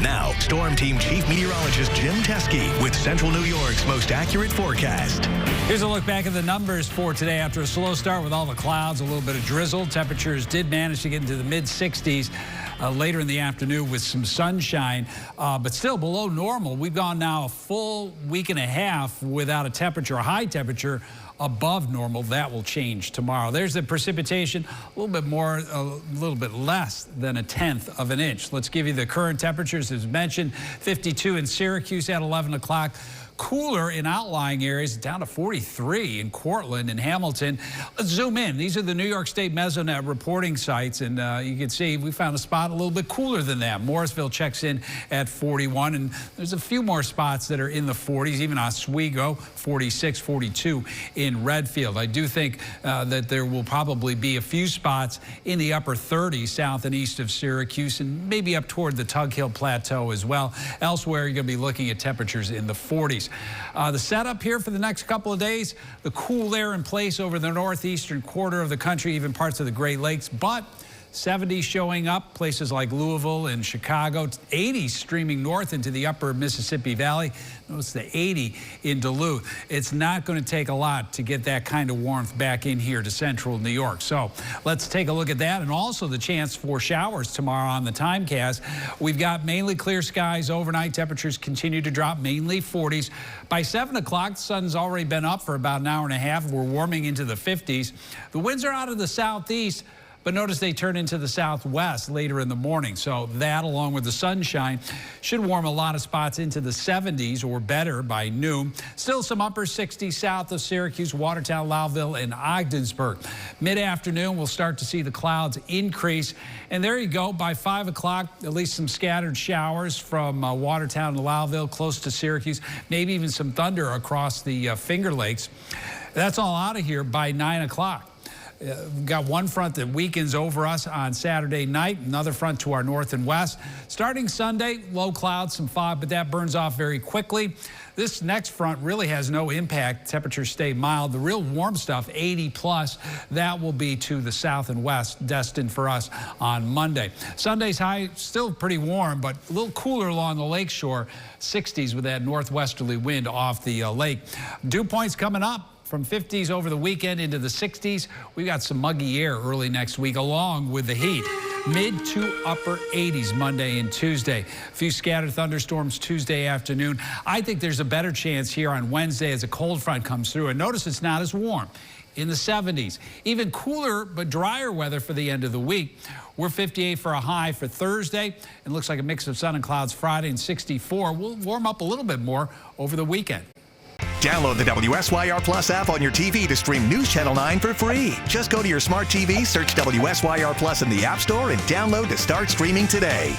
Now, Storm Team Chief Meteorologist Jim Teske with Central New York's most accurate forecast. Here's a look back at the numbers for today. After a slow start with all the clouds, a little bit of drizzle, temperatures did manage to get into the mid-60s later in the afternoon with some sunshine, but still below normal. We've gone now a full week and a half without a high temperature above normal. That will change tomorrow. There's the precipitation, a little bit more, a little bit less than 1/10 of an inch. Let's give you the current temperatures as mentioned. 52 in Syracuse at 11 o'clock. Cooler in outlying areas, down to 43 in Cortland and Hamilton. Let's zoom in. These are the New York State Mesonet reporting sites, and you can see we found a spot a little bit cooler than that. Morrisville checks in at 41, and there's a few more spots that are in the 40s, even Oswego, 46, 42 in Redfield. I do think that there will probably be a few spots in the upper 30s south and east of Syracuse, and maybe up toward the Tug Hill Plateau as well. Elsewhere, you're going to be looking at temperatures in the 40s. The setup here for the next couple of days, the cool air in place over the northeastern quarter of the country, even parts of the Great Lakes, but 70s showing up, places like Louisville and Chicago, 80s streaming north into the upper Mississippi Valley. Notice the 80 in Duluth. It's not going to take a lot to get that kind of warmth back in here to central New York. So let's take a look at that, and also the chance for showers tomorrow on the timecast. We've got mainly clear skies overnight. Temperatures continue to drop, mainly 40s. By 7 o'clock, the sun's already been up for about an hour and a half. We're warming into the 50s. The winds are out of the southeast, but notice they turn into the southwest later in the morning. So that, along with the sunshine, should warm a lot of spots into the 70s or better by noon. Still some upper 60s south of Syracuse, Watertown, Lowville, and Ogdensburg. Mid-afternoon, we'll start to see the clouds increase. And there you go. By 5 o'clock, at least some scattered showers from Watertown to Lowville, close to Syracuse. Maybe even some thunder across the Finger Lakes. That's all out of here by 9 o'clock. We've got one front that weakens over us on Saturday night, another front to our north and west. Starting Sunday, low clouds, some fog, but that burns off very quickly. This next front really has no impact. Temperatures stay mild. The real warm stuff, 80 plus, that will be to the south and west, destined for us on Monday. Sunday's high, still pretty warm, but a little cooler along the lakeshore, 60s with that northwesterly wind off the lake. Dew points coming up. From 50s over the weekend into the 60s, we got some muggy air early next week, along with the heat. Mid to upper 80s Monday and Tuesday. A few scattered thunderstorms Tuesday afternoon. I think there's a better chance here on Wednesday as a cold front comes through. And notice it's not as warm. In the 70s. Even cooler but drier weather for the end of the week. We're 58 for a high for Thursday. It looks like a mix of sun and clouds Friday, and 64. We'll warm up a little bit more over the weekend. Download the WSYR Plus app on your TV to stream News Channel 9 for free. Just go to your smart TV, search WSYR Plus in the App Store, and download to start streaming today.